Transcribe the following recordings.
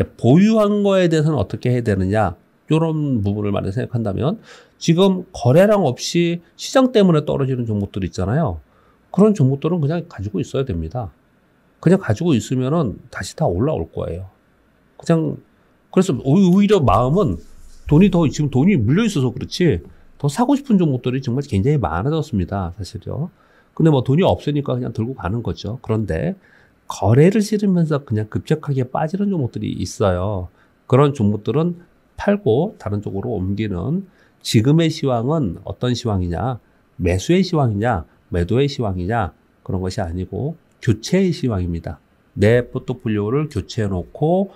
보유한 거에 대해서는 어떻게 해야 되느냐, 이런 부분을 많이 생각한다면 지금 거래량 없이 시장 때문에 떨어지는 종목들 있잖아요. 그런 종목들은 그냥 가지고 있어야 됩니다. 그냥 가지고 있으면은 다시 다 올라올 거예요. 그냥 그래서 오히려 마음은 지금 돈이 물려 있어서 그렇지 더 사고 싶은 종목들이 정말 굉장히 많아졌습니다. 사실요. 근데 뭐 돈이 없으니까 그냥 들고 가는 거죠. 그런데 거래를 싫으면서 그냥 급격하게 빠지는 종목들이 있어요. 그런 종목들은 팔고 다른 쪽으로 옮기는, 지금의 시황은 어떤 시황이냐, 매수의 시황이냐 매도의 시황이냐, 그런 것이 아니고 교체의 시황입니다. 내 포트폴리오를 교체해 놓고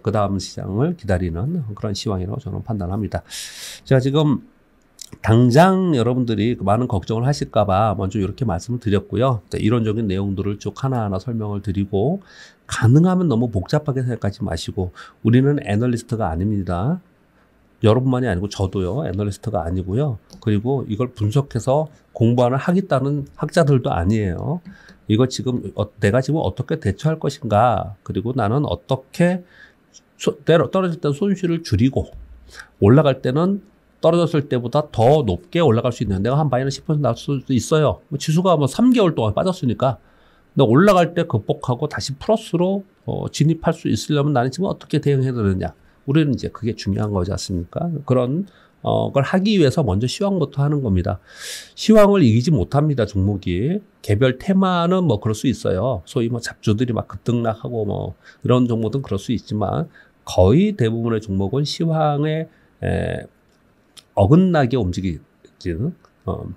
그 다음 시장을 기다리는 그런 시황이라고 저는 판단합니다. 제가 지금 당장 여러분들이 많은 걱정을 하실까봐 먼저 이렇게 말씀을 드렸고요. 이론적인 내용들을 쭉 하나하나 설명을 드리고, 가능하면 너무 복잡하게 생각하지 마시고, 우리는 애널리스트가 아닙니다. 여러분만이 아니고 저도요, 애널리스트가 아니고요. 그리고 이걸 분석해서 공부하는 하겠다는 학자들도 아니에요. 이거 지금 내가 지금 어떻게 대처할 것인가, 그리고 나는 어떻게 떨어질 때는 손실을 줄이고 올라갈 때는 떨어졌을 때보다 더 높게 올라갈 수 있는, 내가 한 바이너스 10% 나올 수도 있어요. 지수가 뭐 3개월 동안 빠졌으니까. 근데 올라갈 때 극복하고 다시 플러스로 진입할 수 있으려면 나는 지금 어떻게 대응해야 되느냐. 우리는 이제 그게 중요한 거지 않습니까? 그런 걸 하기 위해서 먼저 시황부터 하는 겁니다. 시황을 이기지 못합니다, 종목이. 개별 테마는 뭐 그럴 수 있어요. 소위 뭐 잡주들이 막 급등락하고 뭐 이런 종목은 그럴 수 있지만, 거의 대부분의 종목은 시황에 어긋나게 움직이는,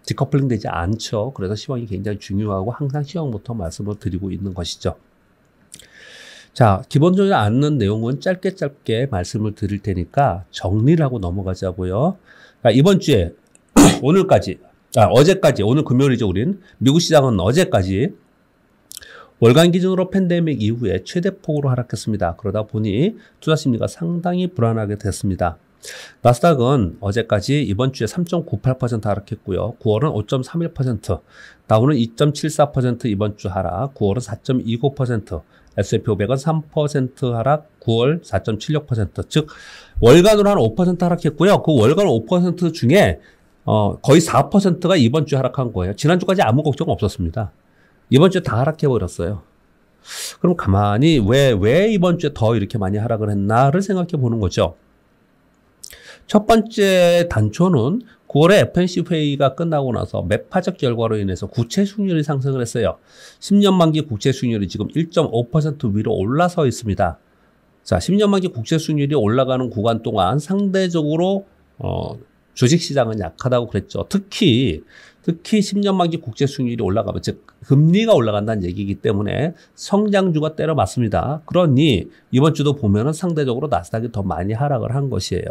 디커플링 되지 않죠. 그래서 시황이 굉장히 중요하고 항상 시황부터 말씀을 드리고 있는 것이죠. 자, 기본적으로 아는 내용은 짧게 말씀을 드릴 테니까 정리를 하고 넘어가자고요. 자, 이번 주에 어제까지, 오늘 금요일이죠, 우린. 미국 시장은 어제까지 월간 기준으로 팬데믹 이후에 최대폭으로 하락했습니다. 그러다 보니 투자 심리가 상당히 불안하게 됐습니다. 나스닥은 어제까지 이번 주에 3.98% 하락했고요. 9월은 5.31%, 다우는 2.74% 이번 주 하락, 9월은 4.29%, S&P 500은 3% 하락, 9월 4.76%, 즉 월간으로 한 5% 하락했고요. 그 월간 5% 중에 거의 4%가 이번 주에 하락한 거예요. 지난주까지 아무 걱정 없었습니다. 이번 주에 다 하락해버렸어요. 그럼 가만히 왜 이번 주에 더 이렇게 많이 하락을 했나를 생각해 보는 거죠. 첫 번째 단초는 9월에 FOMC 회의가 끝나고 나서 매파적 결과로 인해서 국채 수익률이 상승을 했어요. 10년 만기 국채 수익률이 지금 1.5% 위로 올라서 있습니다. 자, 10년 만기 국채 수익률이 올라가는 구간 동안 상대적으로 주식시장은 약하다고 그랬죠. 특히 10년 만기 국채 수익률이 올라가면, 즉 금리가 올라간다는 얘기이기 때문에 성장주가 때려 맞습니다. 그러니 이번 주도 보면은 상대적으로 나스닥이 더 많이 하락을 한 것이에요.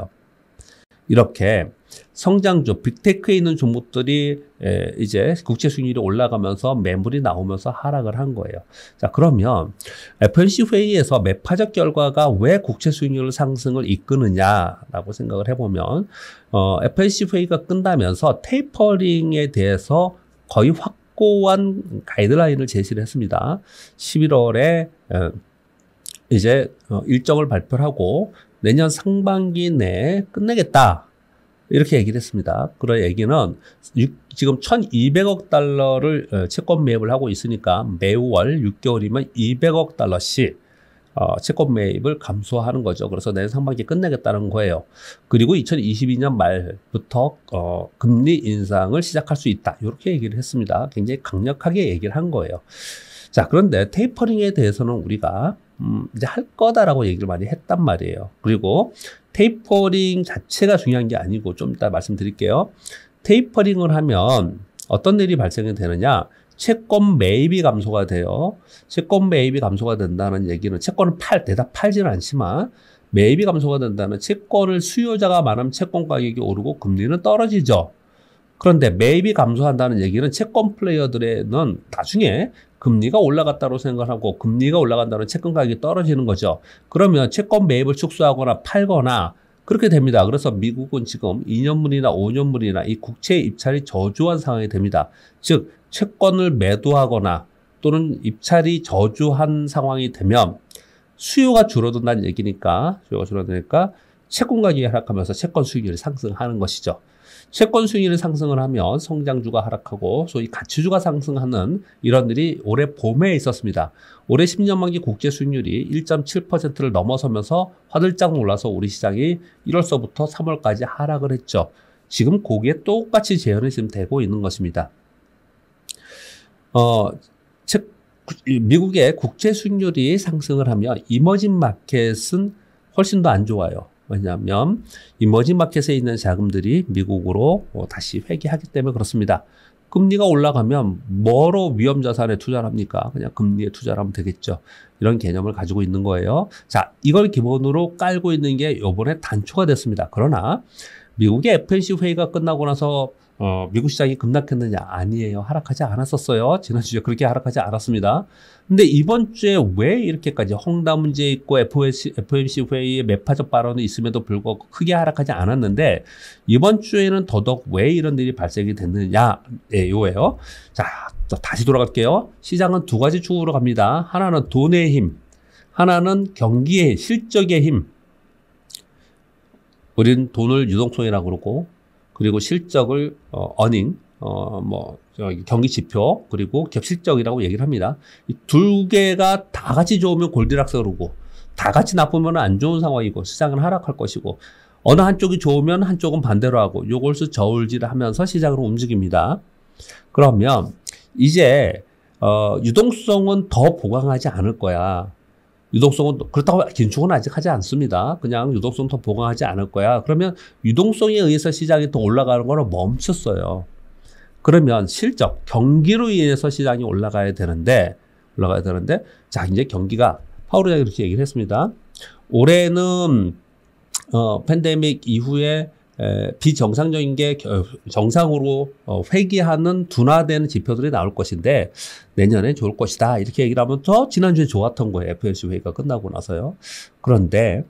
이렇게 성장주, 빅테크에 있는 종목들이 이제 국채 수익률이 올라가면서 매물이 나오면서 하락을 한 거예요. 자, 그러면 FOMC 회의에서 매파적 결과가 왜 국채 수익률 상승을 이끄느냐라고 생각을 해보면, FOMC 회의가 끝나면서 테이퍼링에 대해서 거의 확고한 가이드라인을 제시를 했습니다. 11월에 이제 일정을 발표를 하고 내년 상반기 내에 끝내겠다, 이렇게 얘기를 했습니다. 그런 얘기는 지금 1,200억 달러를 채권 매입을 하고 있으니까 매월 6개월이면 200억 달러씩 채권 매입을 감소하는 거죠. 그래서 내년 상반기 끝내겠다는 거예요. 그리고 2022년 말부터 금리 인상을 시작할 수 있다, 이렇게 얘기를 했습니다. 굉장히 강력하게 얘기를 한 거예요. 자, 그런데 테이퍼링에 대해서는 우리가 이제 할 거다라고 얘기를 많이 했단 말이에요. 그리고 테이퍼링 자체가 중요한 게 아니고, 좀 이따 말씀드릴게요. 테이퍼링을 하면 어떤 일이 발생이 되느냐, 채권 매입이 감소가 돼요. 채권 매입이 감소가 된다는 얘기는 채권을 대다 팔지는 않지만 매입이 감소가 된다는, 채권을 수요자가 많으면 채권 가격이 오르고 금리는 떨어지죠. 그런데 매입이 감소한다는 얘기는 채권 플레이어들은 나중에 금리가 올라갔다고 생각하고 금리가 올라간다는 채권 가격이 떨어지는 거죠. 그러면 채권 매입을 축소하거나 팔거나 그렇게 됩니다. 그래서 미국은 지금 2년물이나 5년물이나 이 국채 입찰이 저조한 상황이 됩니다. 즉 채권을 매도하거나 또는 입찰이 저조한 상황이 되면 수요가 줄어든다는 얘기니까, 수요가 줄어드니까 채권 가격이 하락하면서 채권 수익률이 상승하는 것이죠. 채권 수익률이 상승을 하면 성장주가 하락하고 소위 가치주가 상승하는 이런 일이 올해 봄에 있었습니다. 올해 10년 만기 국제 수익률이 1.7%를 넘어서면서 화들짝 놀라서 우리 시장이 1월서부터 3월까지 하락을 했죠. 지금 거기에 똑같이 재현이 지금 되고 있는 것입니다. 미국의 국제 수익률이 상승을 하면 이머징 마켓은 훨씬 더 안 좋아요. 왜냐하면 이머징 마켓에 있는 자금들이 미국으로 다시 회귀하기 때문에 그렇습니다. 금리가 올라가면 뭐로 위험 자산에 투자를 합니까? 그냥 금리에 투자를 하면 되겠죠. 이런 개념을 가지고 있는 거예요. 자, 이걸 기본으로 깔고 있는 게 이번에 단초가 됐습니다. 그러나 미국의 FOMC 회의가 끝나고 나서 미국 시장이 급락했느냐? 아니에요. 하락하지 않았었어요. 지난주에 그렇게 하락하지 않았습니다. 근데 이번 주에 왜 이렇게까지 헝다 문제 있고 FOMC 회의에 매파적 발언이 있음에도 불구하고 크게 하락하지 않았는데 이번 주에는 더더욱 왜 이런 일이 발생이 됐느냐? 예, 요예요. 자, 다시 돌아갈게요. 시장은 두 가지 축으로 갑니다. 하나는 돈의 힘, 하나는 경기의 실적의 힘. 우린 돈을 유동성이라고 그러고 그리고 실적을 어닝, 경기 지표 그리고 기업 실적이라고 얘기를 합니다. 이 두 개가 다 같이 좋으면 골디락스 그러고 다 같이 나쁘면 안 좋은 상황이고 시장은 하락할 것이고 어느 한쪽이 좋으면 한쪽은 반대로 하고 요것을 저울질을 하면서 시장으로 움직입니다. 그러면 이제 유동성은 더 보강하지 않을 거야. 유동성은 그렇다고 긴축은 아직 하지 않습니다. 그냥 유동성 더 보강하지 않을 거야. 그러면 유동성에 의해서 시장이 더 올라가는 거는 멈췄어요. 그러면 실적, 경기로 인해서 시장이 올라가야 되는데 자, 이제 경기가 파월 의장이 이렇게 얘기를 했습니다. 올해는 팬데믹 이후에 비정상적인 게 정상으로 회귀하는 둔화되는 지표들이 나올 것인데 내년에 좋을 것이다 이렇게 얘기를 하면서 지난주에 좋았던 거예요. FOMC 회의가 끝나고 나서요. 그런데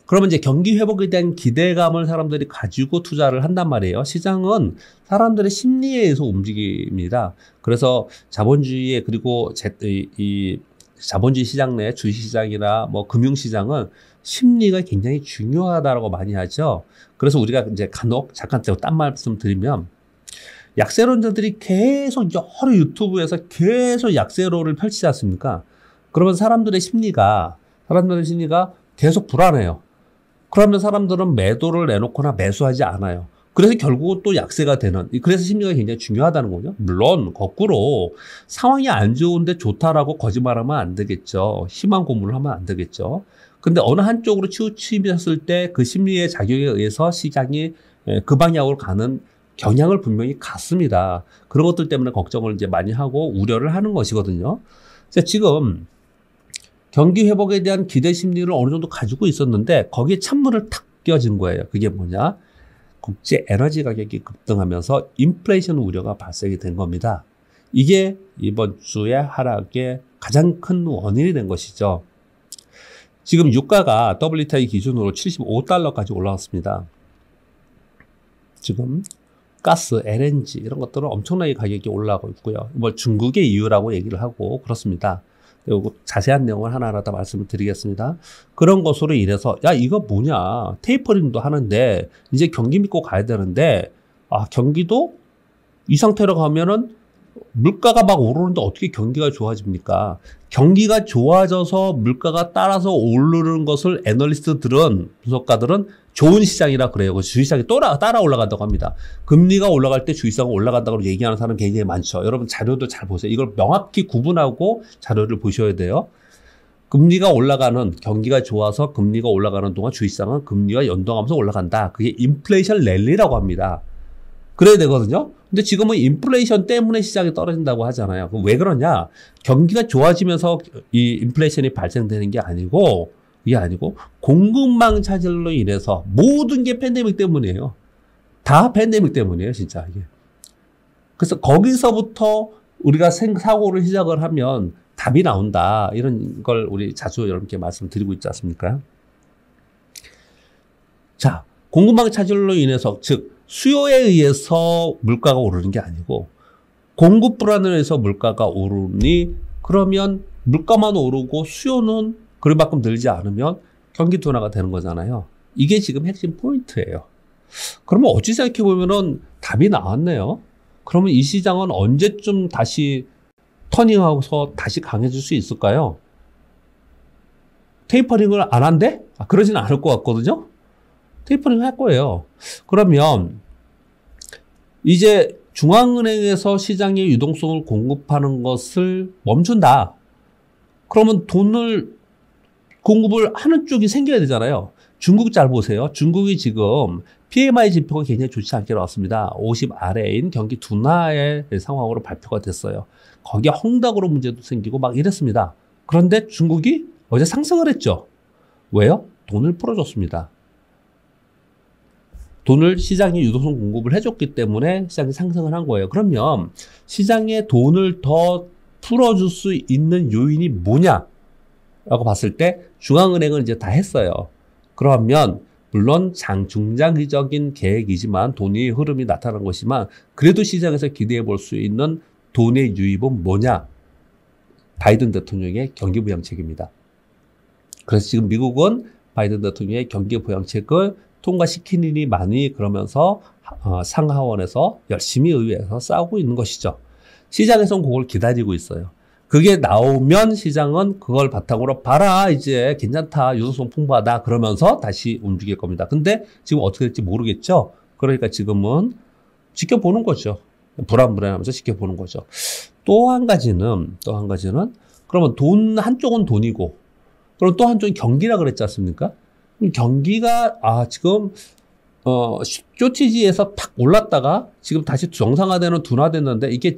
그러면 이제 경기 회복에 대한 기대감을 사람들이 가지고 투자를 한단 말이에요. 시장은 사람들의 심리에 의해서 움직입니다. 그래서 자본주의에 그리고 이 자본주의 시장 내 주식시장이나 뭐 금융시장은 심리가 굉장히 중요하다라고 많이 하죠. 그래서 우리가 이제 간혹 잠깐 딴 말씀 드리면 약세론자들이 계속 여러 유튜브에서 계속 약세론을 펼치지 않습니까? 그러면 사람들의 심리가 계속 불안해요. 그러면 사람들은 매도를 내놓거나 매수하지 않아요. 그래서 결국은 또 약세가 되는, 그래서 심리가 굉장히 중요하다는 거죠. 물론 거꾸로 상황이 안 좋은데 좋다라고 거짓말하면 안 되겠죠. 희망 고문을 하면 안 되겠죠. 근데 어느 한쪽으로 치우치셨을 때 그 심리의 작용에 의해서 시장이 그 방향으로 가는 경향을 분명히 갖습니다. 그런 것들 때문에 걱정을 이제 많이 하고 우려를 하는 것이거든요. 지금 경기 회복에 대한 기대 심리를 어느 정도 가지고 있었는데 거기에 찬물을 탁 끼얹은 거예요. 그게 뭐냐? 국제 에너지 가격이 급등하면서 인플레이션 우려가 발생이 된 겁니다. 이게 이번 주의 하락의 가장 큰 원인이 된 것이죠. 지금 유가가 WTI 기준으로 75달러까지 올라왔습니다. 지금 가스, LNG 이런 것들은 엄청나게 가격이 올라가고 있고요. 뭐 중국의 이유라고 얘기를 하고 그렇습니다. 그리고 자세한 내용을 하나하나 다 말씀을 드리겠습니다. 그런 것으로 인해서 야 이거 뭐냐 테이퍼링도 하는데 이제 경기 믿고 가야 되는데 경기도 이 상태로 가면은 물가가 막 오르는데 어떻게 경기가 좋아집니까? 경기가 좋아져서 물가가 따라서 오르는 것을 애널리스트들은 분석가들은 좋은 시장이라 그래요. 주식시장이 따라 올라간다고 합니다. 금리가 올라갈 때 주식시장은 올라간다고 얘기하는 사람 굉장히 많죠. 여러분 자료도 잘 보세요. 이걸 명확히 구분하고 자료를 보셔야 돼요. 금리가 올라가는 경기가 좋아서 금리가 올라가는 동안 주식시장은 금리와 연동하면서 올라간다. 그게 인플레이션 랠리라고 합니다. 그래야 되거든요. 근데 지금은 인플레이션 때문에 시장이 떨어진다고 하잖아요. 그럼 왜 그러냐? 경기가 좋아지면서 이 인플레이션이 발생되는 게 아니고 이게 아니고 공급망 차질로 인해서 모든 게 팬데믹 때문이에요. 다 팬데믹 때문이에요, 진짜 이게. 그래서 거기서부터 우리가 사고를 시작을 하면 답이 나온다. 이런 걸 우리 자주 여러분께 말씀드리고 있지 않습니까? 자, 공급망 차질로 인해서 즉 수요에 의해서 물가가 오르는 게 아니고 공급 불안을 해서 물가가 오르니 그러면 물가만 오르고 수요는 그만큼 늘지 않으면 경기 둔화가 되는 거잖아요. 이게 지금 핵심 포인트예요. 그러면 어찌 생각해 보면은 답이 나왔네요. 그러면 이 시장은 언제쯤 다시 터닝하고서 다시 강해질 수 있을까요? 테이퍼링을 안 한대? 그러지는 않을 것 같거든요. 테이퍼링 할 거예요. 그러면 이제 중앙은행에서 시장에 유동성을 공급하는 것을 멈춘다. 그러면 돈을 공급을 하는 쪽이 생겨야 되잖아요. 중국 잘 보세요. 중국이 지금 PMI 지표가 굉장히 좋지 않게 나왔습니다. 50 아래인 경기 둔화의 상황으로 발표가 됐어요. 거기에 헝닭으로 문제도 생기고 막 이랬습니다. 그런데 중국이 어제 상승을 했죠. 왜요? 돈을 풀어줬습니다. 돈을 시장에 유동성 공급을 해줬기 때문에 시장이 상승을 한 거예요. 그러면 시장에 돈을 더 풀어줄 수 있는 요인이 뭐냐라고 봤을 때 중앙은행은 이제 다 했어요. 그러면 물론 중장기적인 계획이지만 돈의 흐름이 나타난 것이지만 그래도 시장에서 기대해 볼 수 있는 돈의 유입은 뭐냐? 바이든 대통령의 경기부양책입니다. 그래서 지금 미국은 바이든 대통령의 경기부양책을 통과시킨 일이 많이 그러면서 상하원에서 열심히 의회에서 싸우고 있는 것이죠. 시장에서는 그걸 기다리고 있어요. 그게 나오면 시장은 그걸 바탕으로 봐라 이제 괜찮다 유동성 풍부하다 그러면서 다시 움직일 겁니다. 근데 지금 어떻게 될지 모르겠죠. 그러니까 지금은 지켜보는 거죠. 불안불안하면서 지켜보는 거죠. 또 한 가지는 그러면 돈 한쪽은 돈이고 그럼 또 한쪽은 경기라 그랬지 않습니까? 경기가 지금 쇼티지에서 탁 올랐다가 지금 다시 정상화되는 둔화됐는데 이게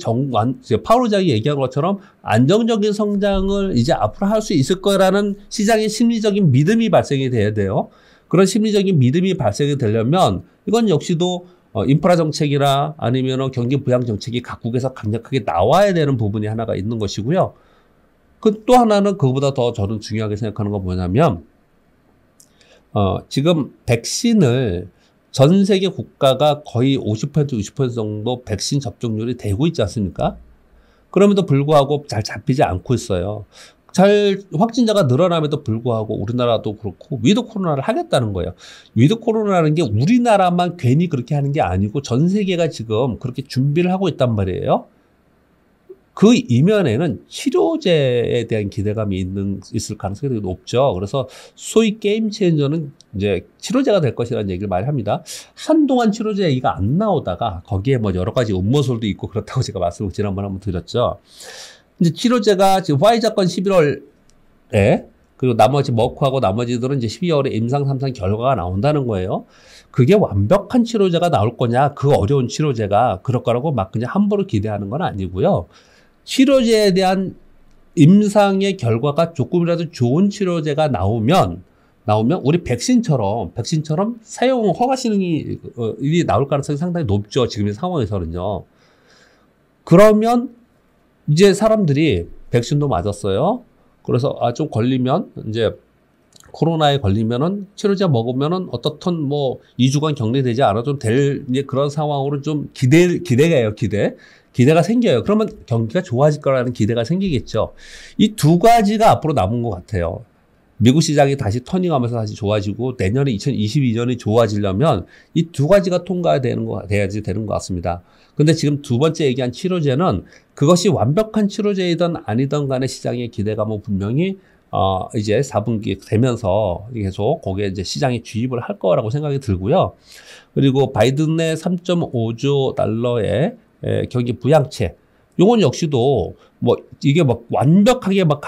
파월 의장이 얘기한 것처럼 안정적인 성장을 이제 앞으로 할 수 있을 거라는 시장의 심리적인 믿음이 발생이 돼야 돼요. 그런 심리적인 믿음이 발생이 되려면 이건 역시도 인프라 정책이나 아니면 경기 부양 정책이 각국에서 강력하게 나와야 되는 부분이 하나가 있는 것이고요. 또 하나는 그거보다 더 저는 중요하게 생각하는 건 뭐냐면 지금 백신을 전 세계 국가가 거의 50% 60% 정도 백신 접종률이 되고 있지 않습니까? 그럼에도 불구하고 잘 잡히지 않고 있어요. 확진자가 늘어남에도 불구하고 우리나라도 그렇고 위드 코로나를 하겠다는 거예요. 위드 코로나라는 게 우리나라만 괜히 그렇게 하는 게 아니고 전 세계가 지금 그렇게 준비를 하고 있단 말이에요. 그 이면에는 치료제에 대한 기대감이 있을 가능성이 높죠. 그래서 소위 게임 체인저는 이제 치료제가 될 것이라는 얘기를 많이 합니다. 한동안 치료제 얘기가 안 나오다가 거기에 뭐 여러 가지 음모설도 있고 그렇다고 제가 말씀을 지난번에 한번 드렸죠. 이제 치료제가 지금 화이자 건 11월에 그리고 나머지 머크하고 나머지들은 이제 12월에 임상 3상 결과가 나온다는 거예요. 그게 완벽한 치료제가 나올 거냐, 그 어려운 치료제가 그럴 거라고 막 그냥 함부로 기대하는 건 아니고요. 치료제에 대한 임상의 결과가 조금이라도 좋은 치료제가 나오면 우리 백신처럼 사용 허가 시능이 나올 가능성이 상당히 높죠. 지금의 상황에서는요. 그러면 이제 사람들이 백신도 맞았어요. 그래서 좀 걸리면 이제 코로나에 걸리면은 치료제 먹으면은 어떻든 뭐 2주간 격리되지 않아도 될 그런 상황으로 좀 기대가 생겨요. 그러면 경기가 좋아질 거라는 기대가 생기겠죠. 이 두 가지가 앞으로 남은 것 같아요. 미국 시장이 다시 터닝하면서 다시 좋아지고 내년에 2022년이 좋아지려면 이 두 가지가 돼야지 되는 것 같습니다. 근데 지금 두 번째 얘기한 치료제는 그것이 완벽한 치료제이든 아니든 간에 시장의 기대감은 분명히 이제 4분기 되면서 계속 거기에 이제 시장이 주입을 할 거라고 생각이 들고요. 그리고 바이든의 3.5조 달러의 경기 부양책, 요건 역시도 뭐 이게 막 완벽하게 막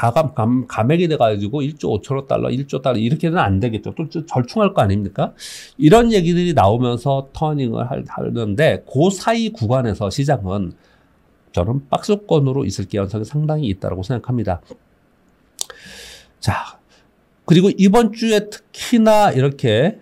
감액이 돼가지고 1조 5천억 달러, 1조 달러 이렇게는 안 되겠죠. 또 절충할 거 아닙니까? 이런 얘기들이 나오면서 터닝을 하는데 그 사이 구간에서 시장은 저는 박스권으로 있을 가능성이 상당히 있다고 생각합니다. 자, 그리고 이번 주에 특히나 이렇게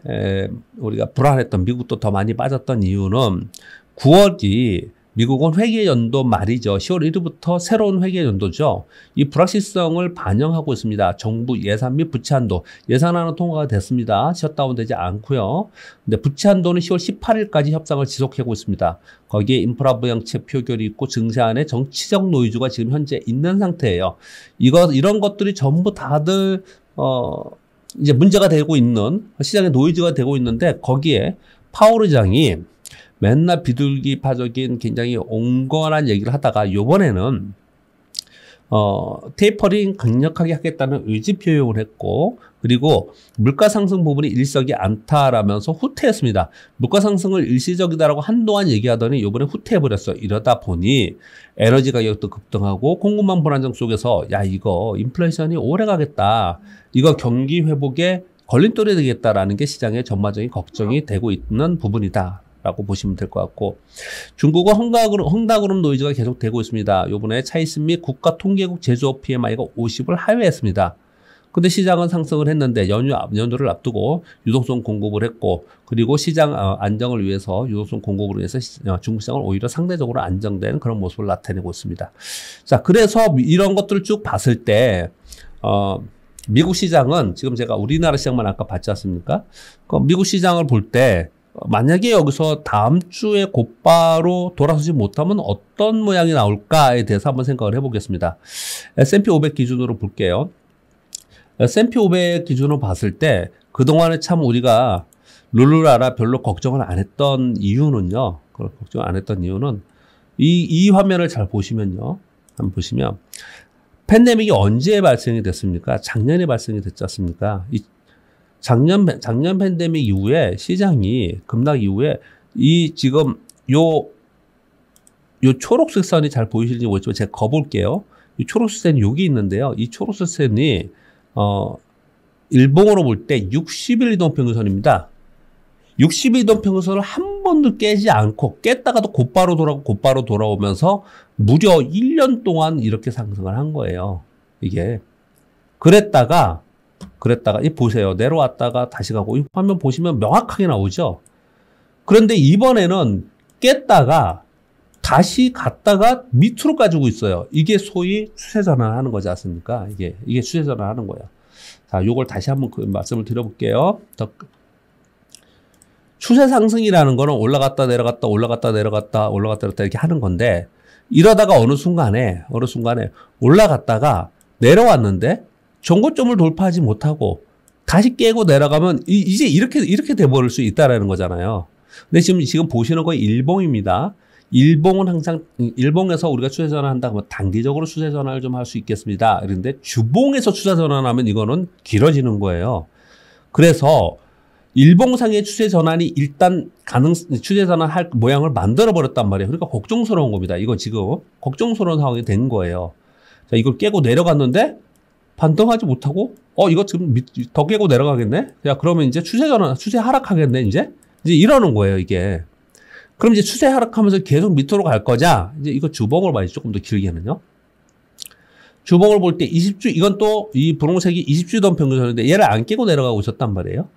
우리가 불안했던 미국도 더 많이 빠졌던 이유는 9월이 미국은 회계연도 말이죠. 10월 1일부터 새로운 회계연도죠. 이 불확실성을 반영하고 있습니다. 정부 예산 및 부채 한도. 예산안은 통과가 됐습니다. 셧다운되지 않고요. 근데 부채 한도는 10월 18일까지 협상을 지속하고 있습니다. 거기에 인프라 부양책 표결이 있고 증세안에 정치적 노이즈가 지금 현재 있는 상태예요. 이런 것들이 전부 다들 이제 문제가 되고 있는, 시장에 노이즈가 되고 있는데, 거기에 파월 의장이 맨날 비둘기파적인 굉장히 옹건한 얘기를 하다가 요번에는 테이퍼링 강력하게 하겠다는 의지 표명을 했고, 그리고 물가 상승 부분이 일석이 않다라면서 후퇴했습니다. 물가 상승을 일시적이다라고 한동안 얘기하더니 요번에 후퇴해버렸어요. 이러다 보니 에너지 가격도 급등하고 공급망 불안정 속에서 야, 이거 인플레이션이 오래 가겠다, 이거 경기 회복에 걸림돌이 되겠다라는 게 시장의 전반적인 걱정이 되고 있는 부분이다 라고 보시면 될 것 같고, 중국은 헝다그룹 노이즈가 계속되고 있습니다. 요번에 차이슨 및 국가통계국 제조업 PMI가 50을 하회했습니다. 근데 시장은 상승을 했는데 연휴를 앞두고 유동성 공급을 했고, 그리고 시장 안정을 위해서 유동성 공급으로 해서 중국 시장은 오히려 상대적으로 안정된 그런 모습을 나타내고 있습니다. 자, 그래서 이런 것들을 쭉 봤을 때 미국 시장은 지금 제가 우리나라 시장만 아까 봤지 않습니까? 미국 시장을 볼 때 만약에 여기서 다음 주에 곧바로 돌아서지 못하면 어떤 모양이 나올까에 대해서 한번 생각을 해보겠습니다. S&P 500 기준으로 볼게요. S&P 500 기준으로 봤을 때 그동안에 참 우리가 룰루라라 별로 걱정을 안 했던 이유는요. 걱정을 안 했던 이유는 이 화면을 잘 보시면요. 한번 보시면 팬데믹이 언제 발생이 됐습니까? 작년에 발생이 됐지 않습니까? 작년 팬데믹 이후에 시장이 급락 이후에 지금 요 초록색 선이 잘 보이실지 모르지만 제가 거볼게요. 이 초록색 선이 여기 있는데요. 이 초록색 선이 일봉으로 볼 때 60일 이동평균선입니다. 60일 이동평균선을 한 번도 깨지 않고 깼다가도 곧바로 돌아오면서 무려 1년 동안 이렇게 상승을 한 거예요. 이게 그랬다가 이 보세요. 내려왔다가 다시 가고, 이 화면 보시면 명확하게 나오죠. 그런데 이번에는 깼다가 다시 갔다가 밑으로 가지고 있어요. 이게 소위 추세 전환하는 거지 않습니까? 이게 추세 전환하는 거예요. 자, 요걸 다시 한번 말씀을 드려볼게요. 추세 상승이라는 거는 올라갔다 내려갔다 이렇게 하는 건데, 이러다가 어느 순간에 올라갔다가 내려왔는데 전고점을 돌파하지 못하고 다시 깨고 내려가면 이제 이렇게 돼버릴 수 있다라는 거잖아요. 근데 지금 보시는 거 일봉입니다. 일봉은 항상 일봉에서 우리가 추세 전환한다 그러면 단기적으로 추세 전환을 좀 할 수 있겠습니다. 그런데 주봉에서 추세 전환하면 이거는 길어지는 거예요. 그래서 일봉상의 추세 전환이 일단 추세 전환할 모양을 만들어 버렸단 말이에요. 그러니까 걱정스러운 겁니다. 이거 지금 걱정스러운 상황이 된 거예요. 자, 이걸 깨고 내려갔는데 반등하지 못하고 이거 지금 더 깨고 내려가겠네. 야, 그러면 이제 추세 하락하겠네. 이제 이러는 거예요, 이게. 그럼 이제 추세 하락하면서 계속 밑으로 갈 거냐? 이제 이거 주봉을 봐야지, 조금 더 길게는요. 주봉을 볼 때 20주, 이건 또 이 분홍색이 20주 이동 평균선인데 얘를 안 깨고 내려가고 있었단 말이에요.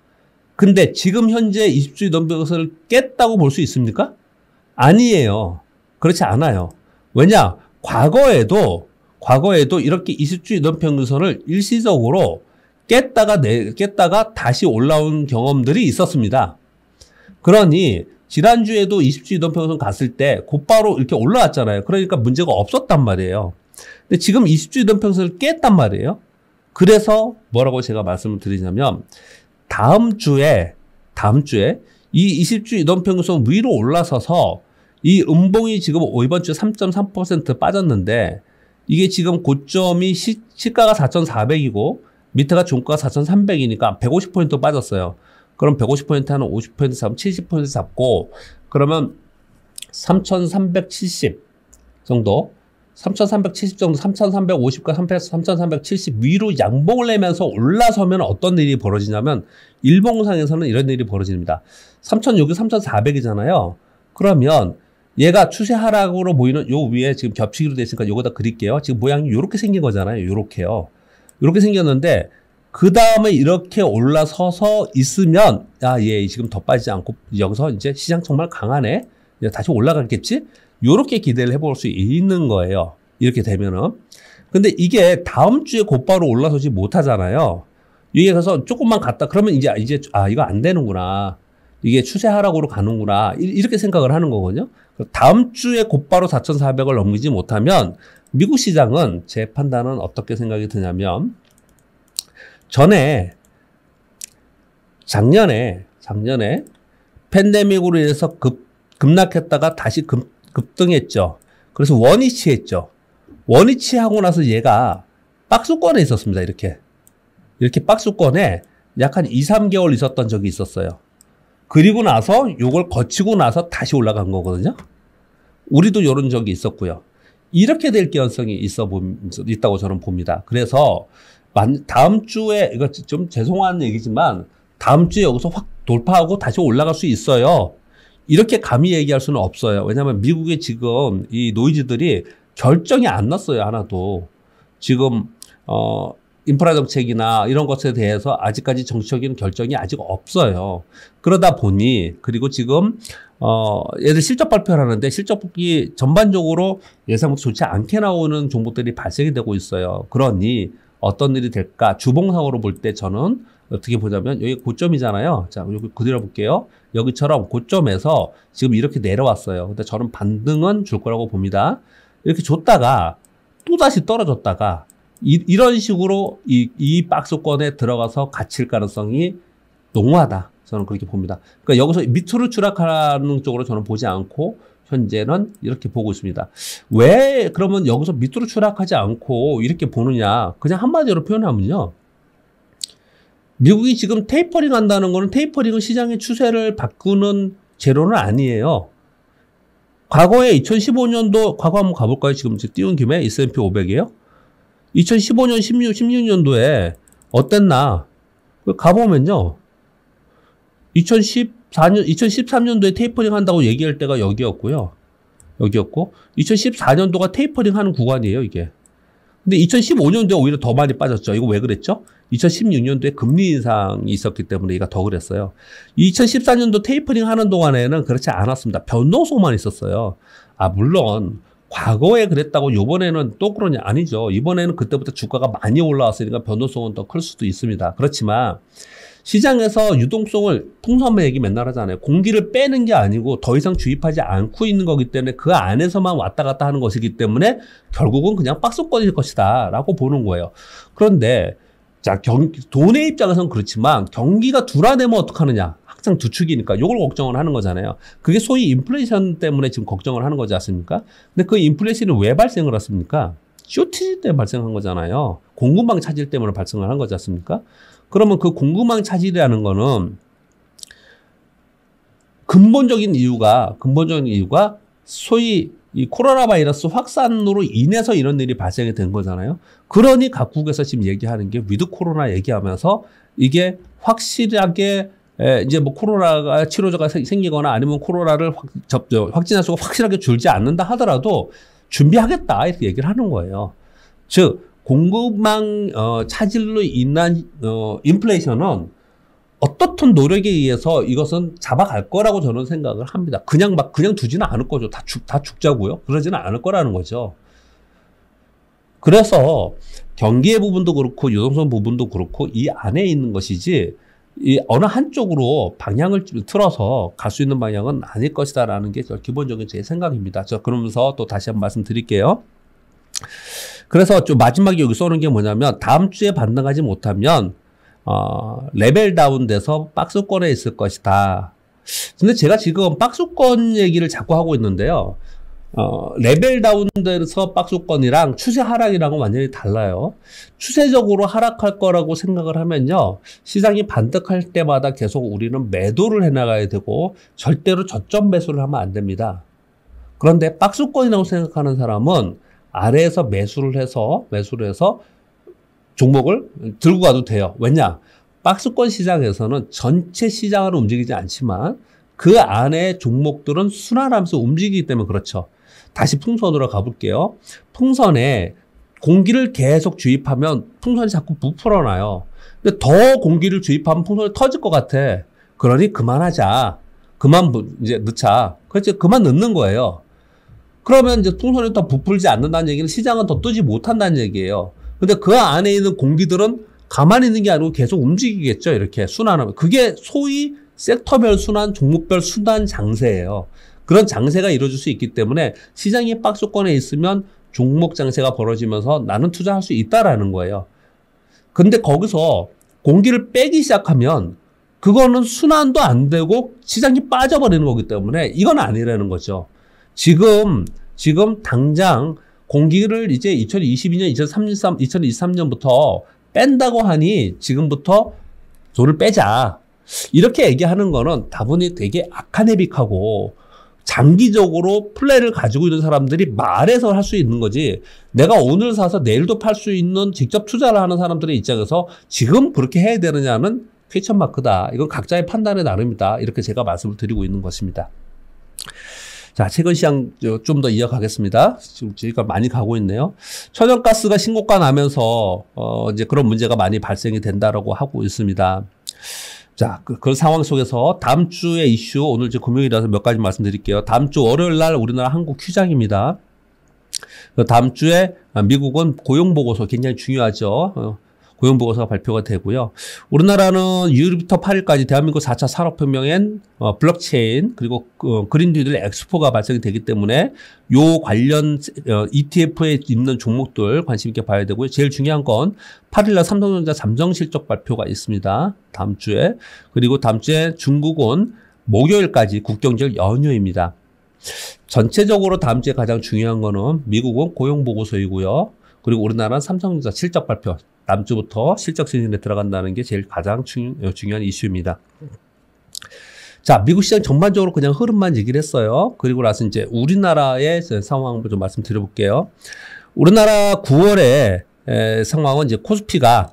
근데 지금 현재 20주 이동 평균선을 깼다고 볼 수 있습니까? 아니에요. 그렇지 않아요. 왜냐? 과거에도 이렇게 20주 이동평균선을 일시적으로 깼다가 다시 올라온 경험들이 있었습니다. 그러니 지난주에도 20주 이동평균선 갔을 때 곧바로 이렇게 올라왔잖아요. 그러니까 문제가 없었단 말이에요. 근데 지금 20주 이동평균선을 깼단 말이에요. 그래서 뭐라고 제가 말씀을 드리냐면 다음 주에 이 20주 이동평균선 위로 올라서서 이 음봉이 지금 이번 주에 3.3% 빠졌는데, 이게 지금 고점이 시가가 4,400이고 밑에가 종가가 4,300이니까 150포인트 빠졌어요. 그럼 150포인트 하는 50포인트 잡으면 70포인트 잡고, 그러면 3,370 정도, 3,350과 3,370 위로 양봉을 내면서 올라서면 어떤 일이 벌어지냐면, 일봉상에서는 이런 일이 벌어집니다. 3,000 여기 3,400이잖아요. 그러면 얘가 추세 하락으로 보이는 요 위에 지금 겹치기로 됐으니까 요거다 그릴게요. 지금 모양이 요렇게 생긴 거잖아요. 요렇게요. 요렇게 생겼는데 그 다음에 이렇게 올라서서 있으면 얘 지금 더 빠지지 않고 여기서 이제 시장 정말 강하네. 다시 올라가겠지? 요렇게 기대를 해볼 수 있는 거예요. 이렇게 되면은. 근데 이게 다음 주에 곧바로 올라서지 못하잖아요. 이게 그래서 조금만 갔다 그러면 이제 이거 안 되는구나. 이게 추세하락으로 가는구나. 이렇게 생각을 하는 거거든요. 다음 주에 곧바로 4,400을 넘기지 못하면 미국 시장은 제 판단은 어떻게 생각이 드냐면 작년에 팬데믹으로 인해서 급락했다가 다시 급등했죠. 그래서 원위치했죠. 원위치하고 나서 얘가 박스권에 있었습니다. 이렇게 박스권에 약 한 2, 3개월 있었던 적이 있었어요. 그리고 나서 요걸 거치고 나서 다시 올라간 거거든요. 우리도 이런 적이 있었고요. 이렇게 될 가능성이 있다고 저는 봅니다. 그래서 다음 주에 이거 좀 죄송한 얘기지만 다음 주에 여기서 확 돌파하고 다시 올라갈 수 있어요. 이렇게 감히 얘기할 수는 없어요. 왜냐하면 미국의 지금 이 노이즈들이 결정이 안 났어요. 하나도. 지금 인프라 정책이나 이런 것에 대해서 아직까지 정치적인 결정이 아직 없어요. 그러다 보니 그리고 지금 얘들 실적 발표를 하는데 실적이 전반적으로 예상보다 좋지 않게 나오는 종목들이 발생이 되고 있어요. 그러니 어떤 일이 될까? 주봉상으로 볼 때 저는 어떻게 보자면 여기 고점이잖아요. 자, 여기 그대로 볼게요. 여기처럼 고점에서 지금 이렇게 내려왔어요. 근데 저는 반등은 줄 거라고 봅니다. 이렇게 줬다가 또다시 떨어졌다가 이런 식으로 이 박스권에 들어가서 갇힐 가능성이 농후하다. 저는 그렇게 봅니다. 그러니까 여기서 밑으로 추락하는 쪽으로 저는 보지 않고 현재는 이렇게 보고 있습니다. 왜 그러면 여기서 밑으로 추락하지 않고 이렇게 보느냐. 그냥 한마디로 표현하면요. 미국이 지금 테이퍼링 한다는 거는 테이퍼링은 시장의 추세를 바꾸는 재료는 아니에요. 과거에 2015년도 과거 한번 가볼까요? 지금 띄운 김에 S&P 500이에요. 2015년, 16년도에 어땠나? 가보면요. 2013년도에 테이퍼링 한다고 얘기할 때가 여기였고요. 여기였고, 2014년도가 테이퍼링 하는 구간이에요, 이게. 근데 2015년도에 오히려 더 많이 빠졌죠. 이거 왜 그랬죠? 2016년도에 금리 인상이 있었기 때문에 얘가 더 그랬어요. 2014년도 테이퍼링 하는 동안에는 그렇지 않았습니다. 변동성만 있었어요. 물론 과거에 그랬다고 이번에는 또 그러냐? 아니죠. 이번에는 그때부터 주가가 많이 올라왔으니까 변동성은 더 클 수도 있습니다. 그렇지만 시장에서 유동성을 풍선만 얘기 맨날 하잖아요. 공기를 빼는 게 아니고 더 이상 주입하지 않고 있는 거기 때문에 그 안에서만 왔다 갔다 하는 것이기 때문에 결국은 그냥 박스권일 것이다 라고 보는 거예요. 그런데 자, 돈의 입장에서는 그렇지만 경기가 둔화되면 어떡하느냐. 항상 두축이니까 이걸 걱정을 하는 거잖아요. 그게 소위 인플레이션 때문에 지금 걱정을 하는 거지 않습니까? 근데 그 인플레이션이 왜 발생을 했습니까? 쇼티지 때문에 발생한 거잖아요. 공급망 차질 때문에 발생을 한 거지 않습니까? 그러면 그 공급망 차질이라는 거는 근본적인 이유가 소위 이 코로나 바이러스 확산으로 인해서 이런 일이 발생이 된 거잖아요. 그러니 각국에서 지금 얘기하는 게 위드 코로나 얘기하면서 이게 확실하게 이제 뭐 코로나가 치료제가 생기거나 아니면 코로나를 확진자 수가 확실하게 줄지 않는다 하더라도 준비하겠다 이렇게 얘기를 하는 거예요. 즉 공급망 차질로 인한 인플레이션은 어떻든 노력에 의해서 이것은 잡아갈 거라고 저는 생각을 합니다. 그냥 두지는 않을 거죠. 다 죽자고요. 그러지는 않을 거라는 거죠. 그래서 경기의 부분도 그렇고 유동성 부분도 그렇고 이 안에 있는 것이지 이 어느 한쪽으로 방향을 틀어서 갈 수 있는 방향은 아닐 것이다라는 게 기본적인 제 생각입니다. 그러면서 또 다시 한번 말씀드릴게요. 그래서 좀 마지막에 여기 써놓은 게 뭐냐면 다음 주에 반등하지 못하면 레벨 다운돼서 박스권에 있을 것이다. 근데 제가 지금 박스권 얘기를 자꾸 하고 있는데요. 레벨 다운돼서 박스권이랑 추세 하락이랑은 완전히 달라요. 추세적으로 하락할 거라고 생각을 하면요. 시장이 반등할 때마다 계속 우리는 매도를 해나가야 되고 절대로 저점 매수를 하면 안 됩니다. 그런데 박스권이라고 생각하는 사람은 아래에서 매수를 해서 종목을 들고 가도 돼요. 왜냐? 박스권 시장에서는 전체 시장을 움직이지 않지만 그 안에 종목들은 순환하면서 움직이기 때문에 그렇죠. 다시 풍선으로 가볼게요. 풍선에 공기를 계속 주입하면 풍선이 자꾸 부풀어나요. 근데 더 공기를 주입하면 풍선이 터질 것 같아. 그러니 그만하자. 이제 넣자. 그렇지. 그만 넣는 거예요. 그러면 이제 풍선이 더 부풀지 않는다는 얘기는 시장은 더 뜨지 못한다는 얘기예요. 근데 그 안에 있는 공기들은 가만히 있는 게 아니고 계속 움직이겠죠. 이렇게 순환하면. 그게 소위 섹터별 순환, 종목별 순환 장세예요. 그런 장세가 이루어질 수 있기 때문에 시장이 박스권에 있으면 종목 장세가 벌어지면서 나는 투자할 수 있다라는 거예요. 근데 거기서 공기를 빼기 시작하면 그거는 순환도 안 되고 시장이 빠져버리는 거기 때문에 이건 아니라는 거죠. 지금 당장 공기를 이제 2022년, 2023년부터 뺀다고 하니 지금부터 돈을 빼자. 이렇게 얘기하는 거는 다분히 되게 아카데믹하고 장기적으로 플랜을 가지고 있는 사람들이 말해서 할 수 있는 거지. 내가 오늘 사서 내일도 팔 수 있는 직접 투자를 하는 사람들의 입장에서 지금 그렇게 해야 되느냐는 퀘스천 마크다. 이건 각자의 판단에 나름이다. 이렇게 제가 말씀을 드리고 있는 것입니다. 자, 최근 시장 좀 더 이어가겠습니다. 지금 저희가 많이 가고 있네요. 천연가스가 신고가 나면서 이제 그런 문제가 많이 발생이 된다라고 하고 있습니다. 자, 그 상황 속에서 다음 주의 이슈, 오늘 이제 금요일이라서 몇 가지 말씀드릴게요. 다음 주 월요일 날 우리나라 한국 휴장입니다. 다음 주에 미국은 고용보고서 굉장히 중요하죠. 고용보고서가 발표가 되고요. 우리나라는 6일부터 8일까지 대한민국 4차 산업혁명엔 블록체인 그리고 그린딜 엑스포가 발생이 되기 때문에 요 관련 ETF에 있는 종목들 관심 있게 봐야 되고요. 제일 중요한 건 8일날 삼성전자 잠정 실적 발표가 있습니다. 다음 주에. 그리고 다음 주에 중국은 목요일까지 국경적 연휴입니다. 전체적으로 다음 주에 가장 중요한 거는 미국은 고용보고서이고요. 그리고 우리나라는 삼성전자 실적 발표. 다음 주부터 실적 시즌에 들어간다는 게 제일 가장 중요한 이슈입니다. 자, 미국 시장 전반적으로 그냥 흐름만 얘기를 했어요. 그리고 나서 이제 우리나라의 상황을 좀 말씀드려볼게요. 우리나라 9월에 상황은 이제 코스피가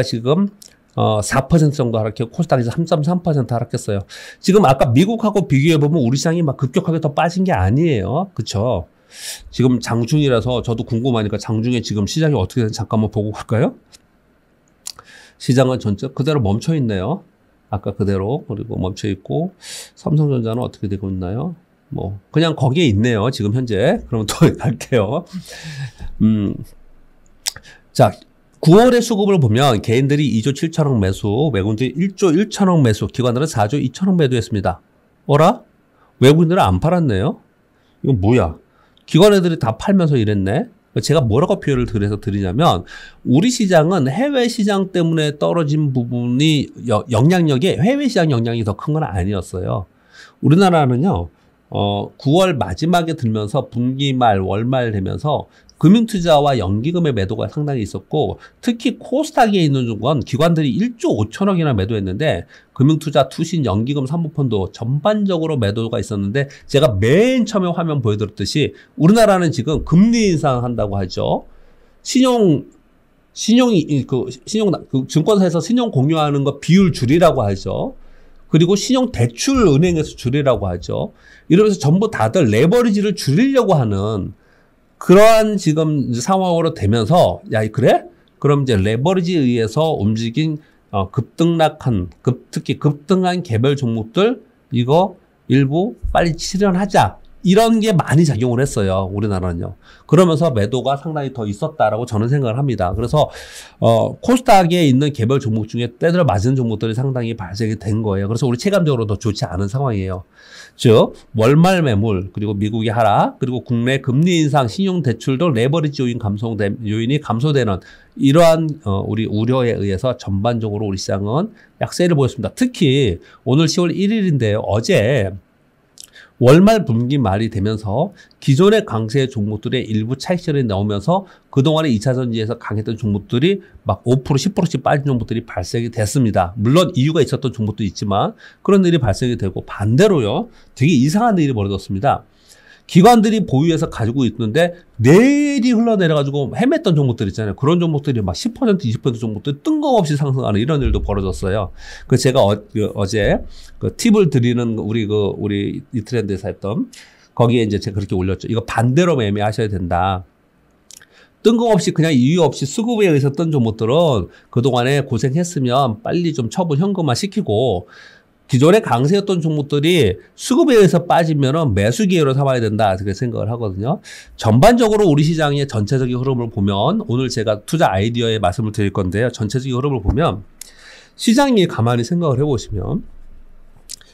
지금 4% 정도 하락했고 코스닥에서 3.3% 하락했어요. 지금 아까 미국하고 비교해보면 우리 시장이 막 급격하게 더 빠진 게 아니에요. 그쵸? 지금 장중이라서 저도 궁금하니까 장중에 지금 시장이 어떻게 되는지 잠깐만 보고 갈까요? 시장은 전체 그대로 멈춰 있네요. 아까 그대로. 그리고 멈춰 있고 삼성전자는 어떻게 되고 있나요? 뭐 그냥 거기에 있네요. 지금 현재. 그럼 또 갈게요. 자, 9월의 수급을 보면 개인들이 2조 7천억 매수, 외국인들이 1조 1천억 매수, 기관들은 4조 2천억 매도했습니다. 어라? 외국인들은 안 팔았네요? 이건 뭐야? 기관 애들이 다 팔면서 이랬네. 제가 뭐라고 표현을 드리냐면 우리 시장은 해외 시장 때문에 떨어진 부분이 영향력이 해외 시장 영향이 더 큰 건 아니었어요. 우리나라는요. 9월 마지막에 들면서 분기 말, 월말 되면서 금융투자와 연기금의 매도가 상당히 있었고 특히 코스닥에 있는 건 기관들이 1조 5천억이나 매도했는데 금융투자, 투신, 연기금, 사모펀드 전반적으로 매도가 있었는데 제가 맨 처음에 화면 보여드렸듯이 우리나라는 지금 금리 인상한다고 하죠. 증권사에서 신용 공유하는 거 비율 줄이라고 하죠. 그리고 신용 대출 은행에서 줄이라고 하죠. 이러면서 전부 다들 레버리지를 줄이려고 하는 그러한 지금 상황으로 되면서 야 그래? 그럼 이제 레버리지에 의해서 움직인 특히 급등한 개별 종목들 이거 일부 빨리 실현하자. 이런 게 많이 작용을 했어요. 우리나라는요. 그러면서 매도가 상당히 더 있었다라고 저는 생각을 합니다. 그래서 코스닥에 있는 개별 종목 중에 때를 맞은 종목들이 상당히 발생이 된 거예요. 그래서 우리 체감적으로 더 좋지 않은 상황이에요. 즉 월말 매물 그리고 미국의 하락 그리고 국내 금리 인상 신용 대출도 레버리지 요인이 감소되는 이러한 우리 우려에 의해서 전반적으로 우리 시장은 약세를 보였습니다. 특히 오늘 10월 1일인데요. 어제 월말 분기 말이 되면서 기존의 강세 종목들의 일부 차익실이 나오면서 그동안에 2차전지에서 강했던 종목들이 막 5%, 10%씩 빠진 종목들이 발생이 됐습니다. 물론 이유가 있었던 종목도 있지만 그런 일이 발생이 되고 반대로요. 되게 이상한 일이 벌어졌습니다. 기관들이 보유해서 가지고 있는데 내일이 흘러내려가지고 헤맸던 종목들 있잖아요. 그런 종목들이 막 10%, 20% 종목들이 뜬금없이 상승하는 이런 일도 벌어졌어요. 그래서 제가 어제 그 팁을 드리는 우리 이트렌드에서 했던 거기에 이제 제가 그렇게 올렸죠. 이거 반대로 매매하셔야 된다. 뜬금없이 그냥 이유 없이 수급에 의해서 뜬 종목들은 그동안에 고생했으면 빨리 좀 처분 현금화 시키고 기존에 강세였던 종목들이 수급에 의해서 빠지면은 매수 기회로 삼아야 된다. 그렇게 생각을 하거든요. 전반적으로 우리 시장의 전체적인 흐름을 보면 오늘 제가 투자 아이디어에 말씀을 드릴 건데요. 전체적인 흐름을 보면 시장이 가만히 생각을 해보시면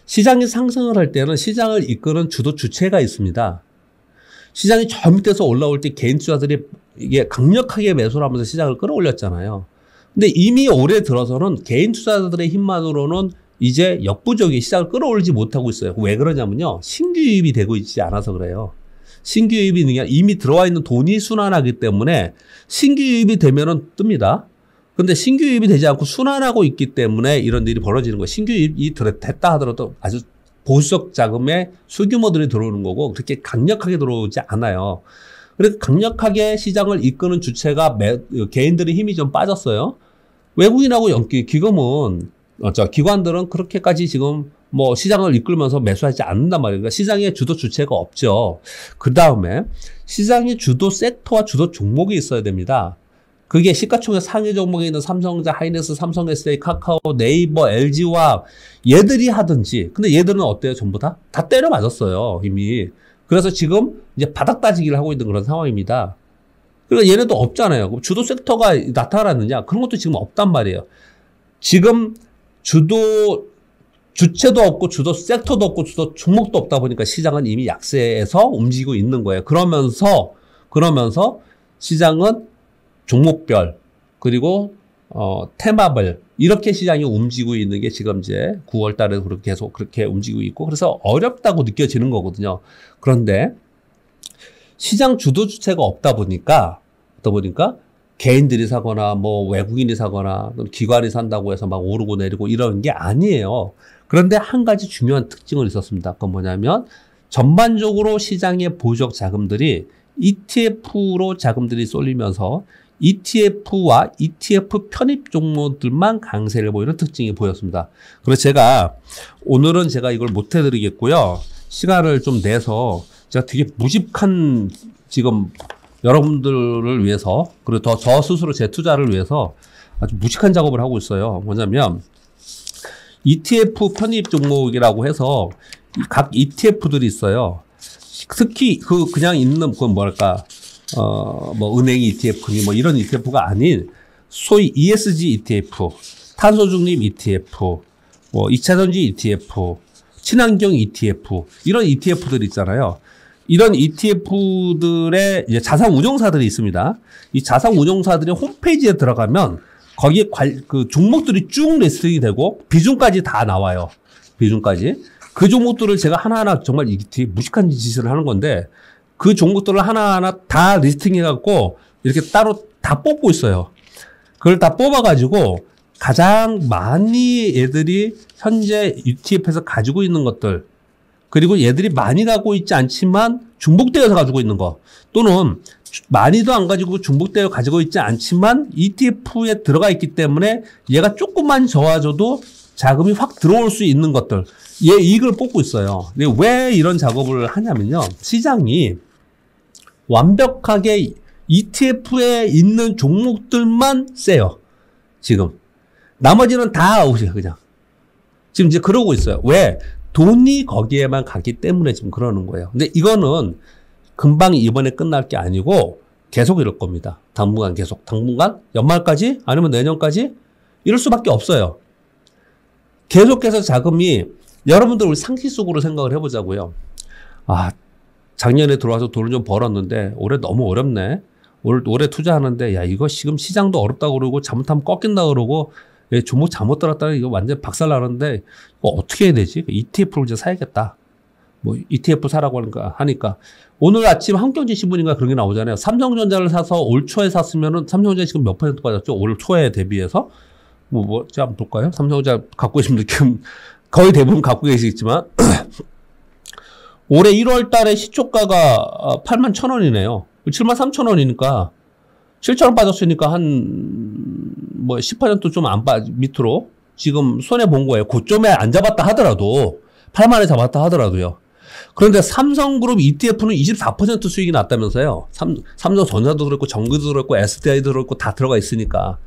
시장이 상승을 할 때는 시장을 이끄는 주체가 있습니다. 시장이 저 밑에서 올라올 때 개인 투자들이 이게 강력하게 매수를 하면서 시장을 끌어올렸잖아요. 근데 이미 올해 들어서는 개인 투자자들의 힘만으로는 이제 역부족이 시장을 끌어올리지 못하고 있어요. 왜 그러냐면요. 신규 유입이 되고 있지 않아서 그래요. 신규 유입이 이미 들어와 있는 돈이 순환하기 때문에 신규 유입이 되면은 뜹니다. 근데 신규 유입이 되지 않고 순환하고 있기 때문에 이런 일이 벌어지는 거예요. 신규 유입이 됐다 하더라도 아주 보수적 자금의 소규모들이 들어오는 거고 그렇게 강력하게 들어오지 않아요. 그래서 강력하게 시장을 이끄는 주체가 개인들의 힘이 좀 빠졌어요. 외국인하고 기금은 기관들은 그렇게까지 지금 뭐 시장을 이끌면서 매수하지 않는단 말이에요. 그러니까 시장의 주도 주체가 없죠. 그 다음에 시장의 주도 섹터와 주도 종목이 있어야 됩니다. 그게 시가총액 상위 종목에 있는 삼성전자, 하이닉스, 삼성SA, 카카오, 네이버, LG와 얘들이 하든지. 근데 얘들은 어때요? 전부 다? 다 때려 맞았어요. 이미. 그래서 지금 이제 바닥 따지기를 하고 있는 그런 상황입니다. 그러니까 얘네도 없잖아요. 그럼 주도 섹터가 나타났느냐? 그런 것도 지금 없단 말이에요. 지금 주체도 없고 주도 섹터도 없고 주도 종목도 없다 보니까 시장은 이미 약세에서 움직이고 있는 거예요. 그러면서 시장은 종목별 그리고 테마별 이렇게 시장이 움직이고 있는 게 지금 이제 9월 달에 계속 그렇게 움직이고 있고 그래서 어렵다고 느껴지는 거거든요. 그런데 시장 주도 주체가 없다 보니까 개인들이 사거나 뭐 외국인이 사거나 기관이 산다고 해서 막 오르고 내리고 이런 게 아니에요. 그런데 한 가지 중요한 특징은 있었습니다. 그건 뭐냐면 전반적으로 시장의 보유적 자금들이 ETF로 자금들이 쏠리면서 ETF와 ETF 편입 종목들만 강세를 보이는 특징이 보였습니다. 그래서 오늘은 제가 이걸 못 해드리겠고요. 시간을 좀 내서 제가 되게 무식한 지금 여러분들을 위해서 그리고 저 스스로 제 투자를 위해서 아주 무식한 작업을 하고 있어요. 뭐냐면 ETF 편입 종목이라고 해서 각 ETF들이 있어요. 특히 그냥 있는 뭐 은행 ETF니 뭐 이런 ETF가 아닌 소위 ESG ETF, 탄소 중립 ETF, 뭐 2차전지 ETF, 친환경 ETF 이런 ETF들이 있잖아요. 이런 ETF들의 이제 자산 운용사들이 있습니다. 이 자산 운용사들의 홈페이지에 들어가면 거기에 그 종목들이 쭉 리스팅이 되고 비중까지 다 나와요. 비중까지. 그 종목들을 제가 하나하나 정말 되게 무식한 짓을 하는 건데 그 종목들을 하나하나 다 리스팅해갖고 이렇게 따로 다 뽑고 있어요. 그걸 다 뽑아가지고 가장 많이 얘들이 현재 ETF에서 가지고 있는 것들 그리고 얘들이 많이 갖고 있지 않지만 중복되어서 가지고 있는 거 또는 많이도 안 가지고 중복되어 가지고 있지 않지만 ETF에 들어가 있기 때문에 얘가 조금만 저하져도 자금이 확 들어올 수 있는 것들 이걸 뽑고 있어요. 근데 왜 이런 작업을 하냐면요. 시장이 완벽하게 ETF에 있는 종목들만 세요. 지금. 나머지는 다 아웃이에요. 그냥. 지금 이제 그러고 있어요. 왜? 돈이 거기에만 가기 때문에 지금 그러는 거예요. 근데 이거는 금방 이번에 끝날 게 아니고 계속 이럴 겁니다. 당분간 계속. 당분간 연말까지 아니면 내년까지 이럴 수밖에 없어요. 계속해서 자금이 여러분들 우리 상식 속으로 생각을 해보자고요. 아, 작년에 들어와서 돈을 좀 벌었는데 올해 너무 어렵네. 올해 투자하는데 야 이거 지금 시장도 어렵다고 그러고 잘못하면 꺾인다 그러고 종목 잘못 들었다 이거 완전 박살나는데 이거 어떻게 해야 되지? ETF를 이제 사야겠다. 뭐 ETF 사라고 하니까 오늘 아침 한경제 신문인가 그런 게 나오잖아요. 삼성전자를 사서 올 초에 샀으면은 삼성전자 지금 몇 % 빠졌죠? 올 초에 대비해서 제가 한번 볼까요? 삼성전자 갖고 계신 분들 지금 거의 대부분 갖고 계시겠지만 올해 1월 달에 시초가가 81,000원이네요. 73,000원이니까 7,000원 빠졌으니까 뭐 10% 좀 밑으로 지금 손해 본 거예요. 고점에 안 잡았다 하더라도 8만에 잡았다 하더라도요. 그런데 삼성그룹 ETF는 24% 수익이 났다면서요. 삼성전자도 들었고 정규도 들었고 SDI도 들었고 다 들어가 있으니까.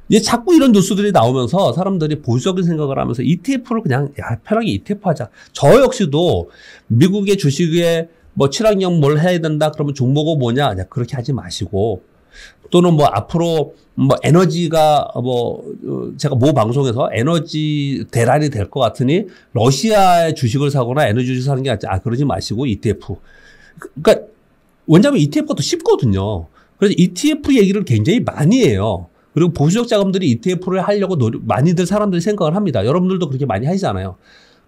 이제 자꾸 이런 뉴스들이 나오면서 사람들이 보수적인 생각을 하면서 ETF를 그냥 편하게 ETF 하자. 저 역시도 미국의 주식에 뭐 7학년 뭘 해야 된다 그러면 종목은 뭐냐? 그렇게 하지 마시고, 또는 뭐 앞으로 뭐 에너지가 뭐 제가 모 방송에서 에너지 대란이 될 것 같으니 러시아의 주식을 사거나 에너지 주식 사는 게 낫지. 그러지 마시고 ETF. 그러니까 왜냐하면 ETF가 더 쉽거든요. 그래서 ETF 얘기를 굉장히 많이 해요. 그리고 보수적 자금들이 ETF를 하려고 많이들 사람들이 생각을 합니다. 여러분들도 그렇게 많이 하시잖아요.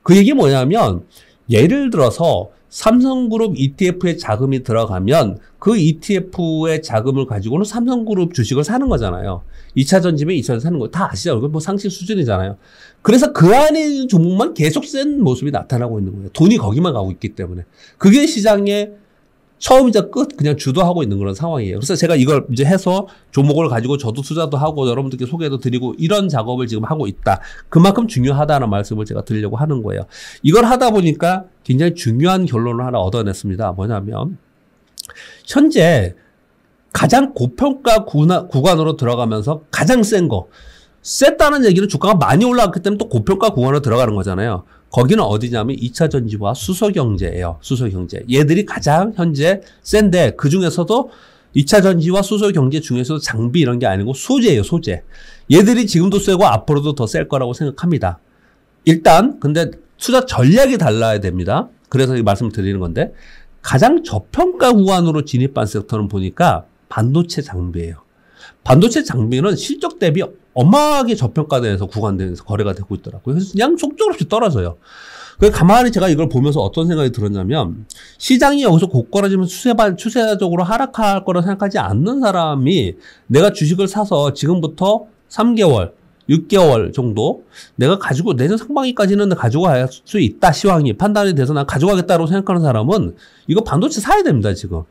그 얘기 뭐냐면, 예를 들어서 삼성그룹 ETF에 자금이 들어가면 그 ETF의 자금을 가지고는 삼성그룹 주식을 사는 거잖아요. 2차 전지면 2차 전지 사는 거 다 아시죠? 이건 뭐 상식 수준이잖아요. 그래서 그 안에 있는 종목만 계속 센 모습이 나타나고 있는 거예요. 돈이 거기만 가고 있기 때문에. 그게 시장의 처음이자 끝 그냥 주도하고 있는 그런 상황이에요. 그래서 제가 이걸 이제 해서 종목을 가지고 저도 투자도 하고 여러분들께 소개도 드리고 이런 작업을 지금 하고 있다. 그만큼 중요하다는 말씀을 제가 드리려고 하는 거예요. 이걸 하다 보니까 굉장히 중요한 결론을 하나 얻어냈습니다. 뭐냐면 현재 가장 고평가 구간으로 들어가면서 가장 센 거, 셌다는 얘기는 주가가 많이 올라갔기 때문에 또 고평가 구간으로 들어가는 거잖아요. 거기는 어디냐면 2차 전지와 수소경제예요. 수소경제. 얘들이 가장 현재 센데 그중에서도 2차 전지와 수소경제 중에서도 장비 이런 게 아니고 소재예요. 소재. 얘들이 지금도 세고 앞으로도 더 셀 거라고 생각합니다. 일단 근데 투자 전략이 달라야 됩니다. 그래서 이 말씀을 드리는 건데 가장 저평가 구간으로 진입한 섹터는 보니까 반도체 장비예요. 반도체 장비는 실적 대비 어마하게 저평가돼서 구간대에서 거래가 되고 있더라고요. 그래서 그냥 속절없이 떨어져요. 그래서 가만히 제가 이걸 보면서 어떤 생각이 들었냐면 시장이 여기서 곧걸어지면 추세적으로 하락할 거라 생각하지 않는 사람이 내가 주식을 사서 지금부터 3개월, 6개월 정도 내가 가지고 내년 상반기까지는 가지고 갈 수 있다. 시황이 판단이 돼서 난 가져가겠다고 생각하는 사람은 이거 반도체 사야 됩니다. 지금.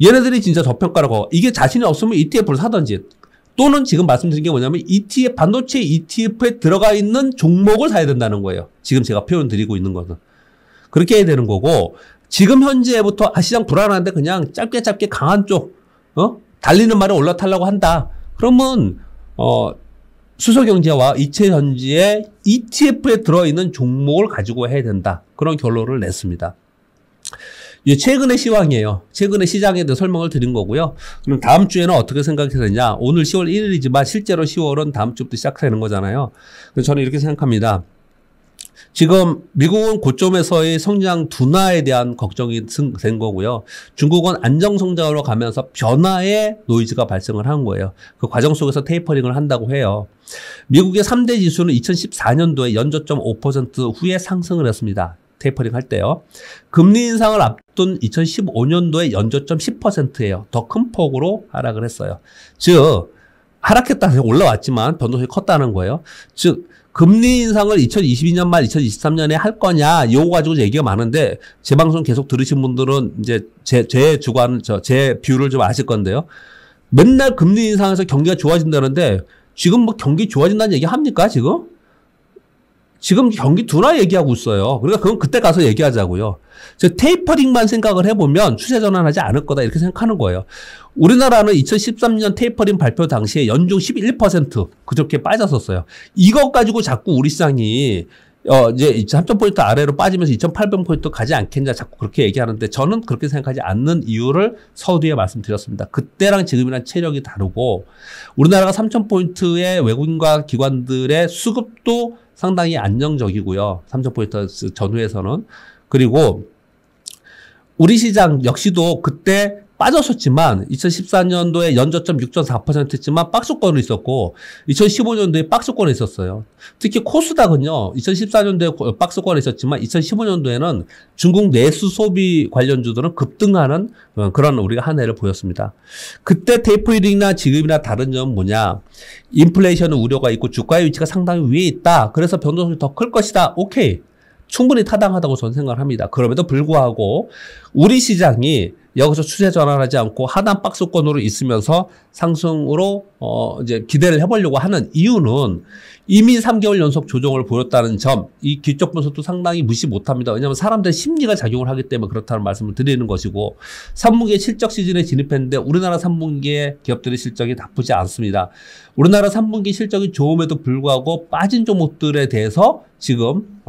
얘네들이 진짜 저평가라고. 이게 자신이 없으면 ETF를 사든지 또는 지금 말씀드린 게 뭐냐면 ETF, 반도체 ETF에 들어가 있는 종목을 사야 된다는 거예요. 지금 제가 표현 드리고 있는 것은. 그렇게 해야 되는 거고 지금 현재부터 시장 불안한데 그냥 짧게 강한 쪽 달리는 말에 올라타려고 한다. 그러면 수소경제와 이체전지의 ETF에 들어있는 종목을 가지고 해야 된다. 그런 결론을 냈습니다. 최근의 시황이에요. 최근의 시장에 대해 설명을 드린 거고요. 그럼 다음 주에는 어떻게 생각했느냐. 오늘 10월 1일이지만 실제로 10월은 다음 주부터 시작되는 거잖아요. 그래서 저는 이렇게 생각합니다. 지금 미국은 고점에서의 성장 둔화에 대한 걱정이 된 거고요. 중국은 안정성장으로 가면서 변화의 노이즈가 발생을 한 거예요. 그 과정 속에서 테이퍼링을 한다고 해요. 미국의 3대 지수는 2014년도에 연저점 5% 후에 상승을 했습니다. 테이퍼링 할 때요. 금리 인상을 앞둔 2015년도에 연저점 10%예요. 더 큰 폭으로 하락을 했어요. 즉 하락했다 올라왔지만 변동성이 컸다는 거예요. 즉 금리 인상을 2022년 말 2023년에 할 거냐 이거 가지고 얘기가 많은데 제 방송 계속 들으신 분들은 이제 제 주관 제 뷰를 좀 아실 건데요. 맨날 금리 인상해서 경기가 좋아진다는데 지금 뭐 경기 좋아진다는 얘기 합니까 지금? 지금 경기 둔화 얘기하고 있어요. 그러니까 그건 그때 가서 얘기하자고요. 테이퍼링만 생각을 해보면 추세 전환하지 않을 거다 이렇게 생각하는 거예요. 우리나라는 2013년 테이퍼링 발표 당시에 연중 11% 그렇게 빠졌었어요. 이것 가지고 자꾸 우리 시장이 이제 3,000포인트 아래로 빠지면서 2,800포인트 가지 않겠냐 자꾸 그렇게 얘기하는데 저는 그렇게 생각하지 않는 이유를 서두에 말씀드렸습니다. 그때랑 지금이랑 체력이 다르고 우리나라가 3,000포인트의 외국인과 기관들의 수급도 상당히 안정적이고요. 3,000포인트 전후에서는. 그리고 우리 시장 역시도 그때 빠졌었지만 2014년도에 연저점 6.4% 했지만 박스권이 있었고 2015년도에 박스권이 있었어요. 특히 코스닥은요. 2014년도에 박스권이 있었지만 2015년도에는 중국 내수 소비 관련주들은 급등하는 그런 우리가 한 해를 보였습니다. 그때 테이퍼링이나 지금이나 다른 점은 뭐냐. 인플레이션 우려가 있고 주가의 위치가 상당히 위에 있다. 그래서 변동성이 더 클 것이다. 오케이. 충분히 타당하다고 저는 생각을 합니다. 그럼에도 불구하고 우리 시장이 여기서 추세 전환하지 않고 하단 박스권으로 있으면서 상승으로 이제 기대를 해보려고 하는 이유는 이미 3개월 연속 조정을 보였다는 점, 이 기쪽 분석도 상당히 무시 못합니다. 왜냐하면 사람들의 심리가 작용을 하기 때문에 그렇다는 말씀을 드리는 것이고 3분기에 실적 시즌에 진입했는데 우리나라 3분기에 기업들의 실적이 나쁘지 않습니다. 우리나라 3분기 실적이 좋음에도 불구하고 빠진 종목들에 대해서 지금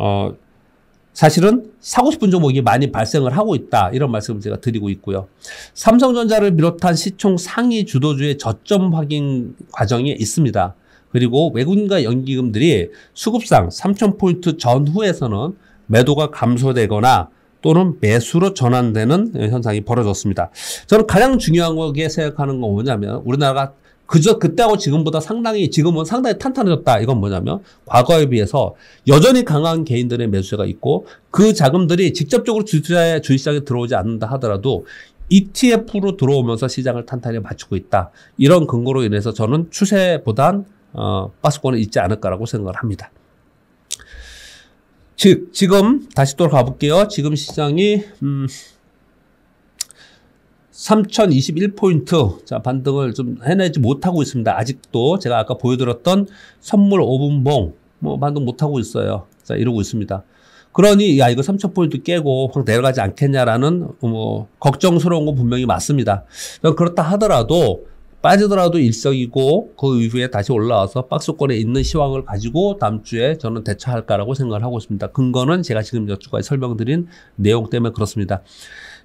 사실은 사고 싶은 종목이 많이 발생을 하고 있다. 이런 말씀을 제가 드리고 있고요. 삼성전자를 비롯한 시총 상위 주도주의 저점 확인 과정이 있습니다. 그리고 외국인과 연기금들이 수급상 3,000포인트 전후에서는 매도가 감소되거나 또는 매수로 전환되는 현상이 벌어졌습니다. 저는 가장 중요한 거에 생각하는 건 뭐냐면 우리나라가 그때하고 지금은 상당히 탄탄해졌다. 이건 뭐냐면 과거에 비해서 여전히 강한 개인들의 매수세가 있고 그 자금들이 직접적으로 주식시장에 들어오지 않는다 하더라도 ETF로 들어오면서 시장을 탄탄히 맞추고 있다. 이런 근거로 인해서 저는 추세보단 박스권에 있지 않을까라고 생각을 합니다. 지금 다시 또 가볼게요. 지금 시장이 3021포인트 자 반등을 좀 해내지 못하고 있습니다. 아직도 제가 아까 보여드렸던 선물 5분봉 반등 못하고 있어요. 자 이러고 있습니다. 그러니 야 이거 3000포인트 깨고 확 내려가지 않겠냐라는 걱정스러운 건 분명히 맞습니다. 그렇다 하더라도 빠지더라도 일석이고 그 이후에 다시 올라와서 박스권에 있는 시황을 가지고 다음 주에 저는 대처할까라고 생각을 하고 있습니다. 근거는 제가 지금 몇 주까지 설명드린 내용 때문에 그렇습니다.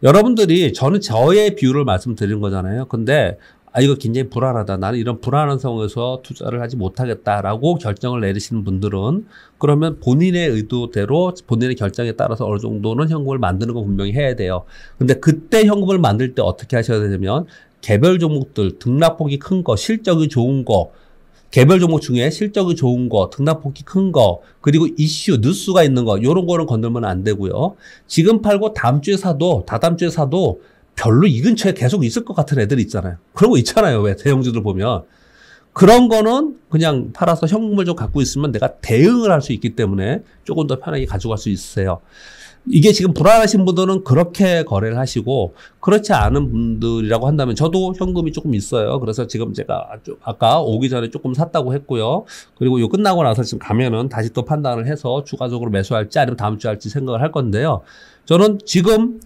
여러분들이 저는 저의 비율을 말씀드리는 거잖아요. 근데 이거 굉장히 불안하다. 나는 이런 불안한 상황에서 투자를 하지 못하겠다라고 결정을 내리시는 분들은 그러면 본인의 의도대로 본인의 결정에 따라서 어느 정도는 현금을 만드는 거 분명히 해야 돼요. 근데 그때 현금을 만들 때 어떻게 하셔야 되냐면 개별 종목들 등락폭이 큰 거, 실적이 좋은 거, 개별 종목 중에 실적이 좋은 거, 등락폭이 큰 거, 그리고 이슈, 뉴스가 있는 거, 요런 거는 건들면 안 되고요. 지금 팔고 다음 주에 사도, 다다음 주에 사도 별로 이 근처에 계속 있을 것 같은 애들 있잖아요. 그런 거 있잖아요. 왜 대형주들 보면. 그런 거는 그냥 팔아서 현금을 좀 갖고 있으면 내가 대응을 할 수 있기 때문에 조금 더 편하게 가져갈 수 있어요. 이게 지금 불안하신 분들은 그렇게 거래를 하시고 그렇지 않은 분들이라고 한다면 저도 현금이 조금 있어요. 그래서 지금 제가 아까 오기 전에 조금 샀다고 했고요. 그리고 요 끝나고 나서 지금 가면은 다시 또 판단을 해서 추가적으로 매수할지 아니면 다음 주에 할지 생각을 할 건데요. 저는 지금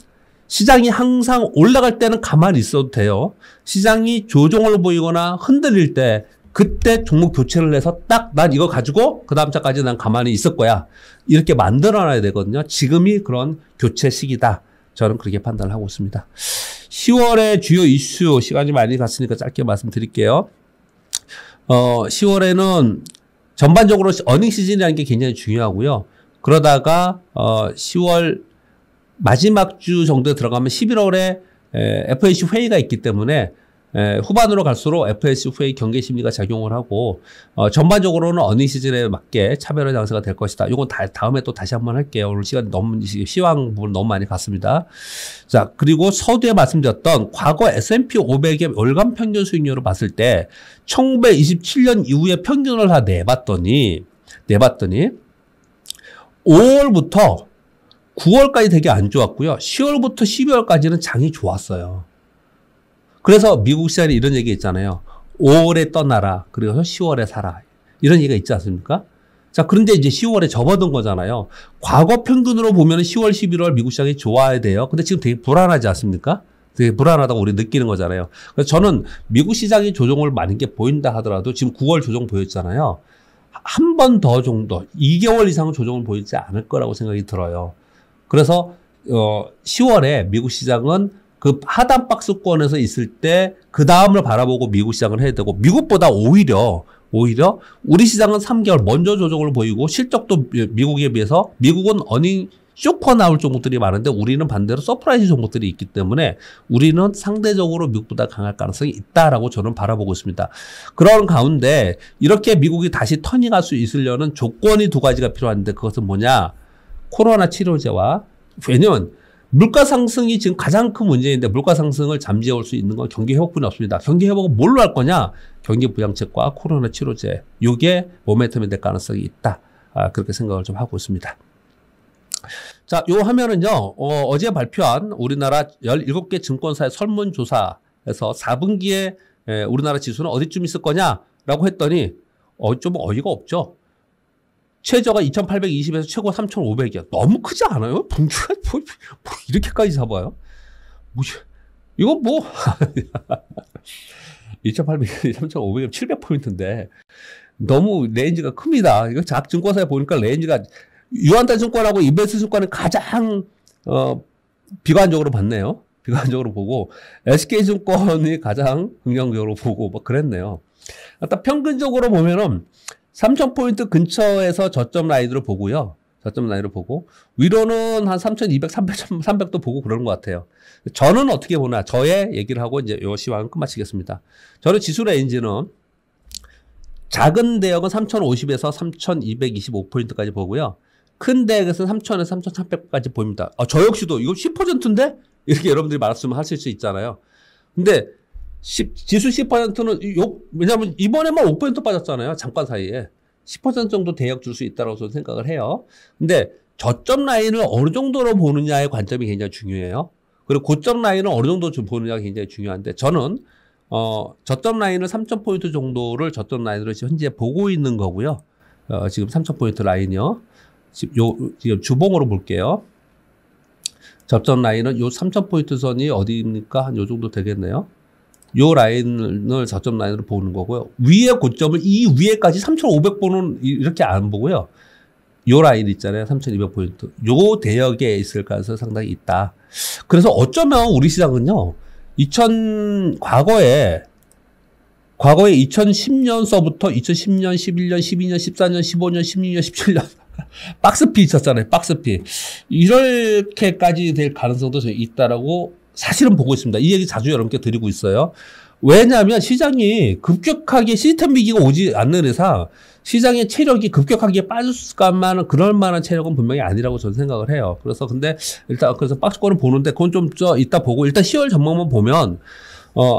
시장이 항상 올라갈 때는 가만히 있어도 돼요. 시장이 조정을 보이거나 흔들릴 때 그때 종목 교체를 해서 딱 난 이거 가지고 그 다음 차까지 난 가만히 있을 거야. 이렇게 만들어놔야 되거든요. 지금이 그런 교체 시기다. 저는 그렇게 판단을 하고 있습니다. 10월의 주요 이슈 시간이 많이 갔으니까 짧게 말씀드릴게요. 10월에는 전반적으로 어닝 시즌이라는 게 굉장히 중요하고요. 그러다가 10월 마지막 주 정도에 들어가면 11월에 FOMC 회의가 있기 때문에 후반으로 갈수록 FOMC 회의 경계 심리가 작용을 하고 전반적으로는 어닝 시즌에 맞게 차별화 장세가 될 것이다. 이건 다음에 또 다시 한번 할게요. 오늘 시간 너무 시황 부분 너무 많이 갔습니다. 자 그리고 서두에 말씀드렸던 과거 S&P 500의 월간 평균 수익률을 봤을 때 1927년 이후에 평균을 다 내봤더니 5월부터 9월까지 되게 안 좋았고요. 10월부터 12월까지는 장이 좋았어요. 그래서 미국 시장에 이런 얘기 있잖아요. 5월에 떠나라. 그리고 10월에 사라. 이런 얘기가 있지 않습니까? 자, 그런데 이제 10월에 접어든 거잖아요. 과거 평균으로 보면 10월, 11월 미국 시장이 좋아야 돼요. 근데 지금 되게 불안하지 않습니까? 되게 불안하다고 우리 느끼는 거잖아요. 그래서 저는 미국 시장이 조정을 많은 게 보인다 하더라도 지금 9월 조정 보였잖아요. 한 번 더 정도, 2개월 이상은 조정을 보이지 않을 거라고 생각이 들어요. 그래서 10월에 미국 시장은 그 하단 박스권에서 있을 때 그 다음을 바라보고 미국 시장을 해야 되고 미국보다 오히려 우리 시장은 3개월 먼저 조정을 보이고 실적도 미국에 비해서 미국은 어닝 쇼커 나올 종목들이 많은데 우리는 반대로 서프라이즈 종목들이 있기 때문에 우리는 상대적으로 미국보다 강할 가능성이 있다라고 저는 바라보고 있습니다. 그런 가운데 이렇게 미국이 다시 터닝할 수 있으려는 조건이 두 가지가 필요한데 그것은 뭐냐? 코로나 치료제와 왜냐면 물가 상승이 지금 가장 큰 문제인데 물가 상승을 잠재울 수 있는 건 경기 회복뿐이 없습니다. 경기 회복은 뭘로 할 거냐? 경기 부양책과 코로나 치료제. 이게 모멘텀이 될 가능성이 있다. 그렇게 생각을 좀 하고 있습니다. 자, 요 화면은요, 어제 발표한 우리나라 17개 증권사의 설문조사에서 4분기에 우리나라 지수는 어디쯤 있을 거냐라고 했더니, 좀 어이가 없죠. 최저가 2,820에서 최고 3,500이야. 너무 크지 않아요? 분주가 뭐 이렇게까지 잡아요? 이거 뭐, 2,800, 3,500, 700포인트인데, 너무 레인지가 큽니다. 이거 증권사에 보니까 레인지가, 유한탄증권하고 인베스트 증권은 가장, 비관적으로 봤네요. 비관적으로 보고, SK증권이 가장 긍정적으로 보고, 뭐 그랬네요. 일단 평균적으로 보면은, 3,000포인트 근처에서 저점 라인으로 보고요. 저점 라인으로 보고, 위로는 한 3,200, 300도 보고 그러는 것 같아요. 저는 어떻게 보나, 저의 얘기를 하고 이제 요 시황은 끝마치겠습니다. 저는 지수 레인지는 작은 대역은 3,050에서 3,225포인트까지 보고요. 큰 대역에서는 3,000에서 3,300까지 보입니다. 저 역시도 이거 10%인데? 이렇게 여러분들이 말씀을 하실 수 있잖아요. 근데 지수 10%는 왜냐면 이번에만 5% 빠졌잖아요. 잠깐 사이에. 10% 정도 대역 줄 수 있다고 저는 생각을 해요. 근데 저점 라인을 어느 정도로 보느냐의 관점이 굉장히 중요해요. 그리고 고점 라인을 어느 정도 보느냐가 굉장히 중요한데 저는 저점 라인을 3,000포인트 정도를 저점 라인으로 현재 보고 있는 거고요. 지금 3,000포인트 라인이요. 지금 주봉으로 볼게요. 저점 라인은 요 3,000포인트 선이 어디입니까? 한 요 정도 되겠네요. 요 라인을 저점 라인으로 보는 거고요. 위에 고점을 이 위에까지 3,500포는 이렇게 안 보고요. 요 라인 있잖아요. 3,200포인트. 요 대역에 있을 가능성이 상당히 있다. 그래서 어쩌면 우리 시장은요. 과거에 2010년서부터 2010년, 11년, 12년, 14년, 15년, 16년, 17년 박스피 있었잖아요. 박스피. 이렇게까지 될 가능성도 있다라고 사실은 보고 있습니다. 이 얘기 자주 여러분께 드리고 있어요. 왜냐하면 시장이 급격하게 시스템 위기가 오지 않는 이상 시장의 체력이 급격하게 빠졌을까만 그럴 만한 체력은 분명히 아니라고 저는 생각을 해요. 그래서 그래서 박스권을 보는데 그건 좀 이따 보고 일단 10월 전망만 보면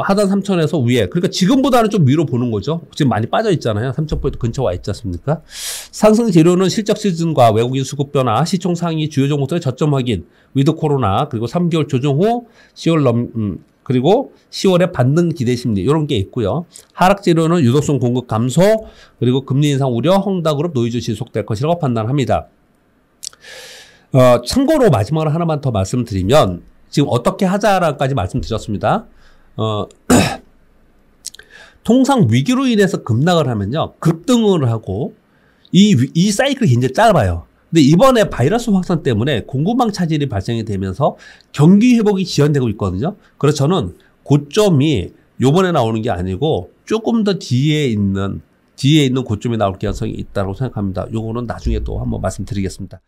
하단 3,000에서 위에 그러니까 지금보다는 좀 위로 보는 거죠. 지금 많이 빠져 있잖아요. 3,000포인트 근처 와 있지 않습니까? 상승 재료는 실적 시즌과 외국인 수급 변화, 시총 상위 주요 종목들의 저점 확인, 위드 코로나 그리고 3개월 조정 후 10월 그리고 10월에 반등 기대 심리 이런 게 있고요. 하락 재료는 유동성 공급 감소 그리고 금리 인상 우려, 헝다그룹 노이즈 지속될 것이라고 판단합니다. 참고로 마지막으로 하나만 더 말씀드리면 지금 어떻게 하자라까지 말씀드렸습니다. 통상 위기로 인해서 급락을 하면요. 급등을 하고 이 사이클이 굉장히 짧아요. 근데 이번에 바이러스 확산 때문에 공급망 차질이 발생이 되면서 경기 회복이 지연되고 있거든요. 그래서 저는 고점이 요번에 나오는 게 아니고 조금 더 뒤에 있는 고점이 나올 가능성이 있다고 생각합니다. 요거는 나중에 또 한번 말씀드리겠습니다.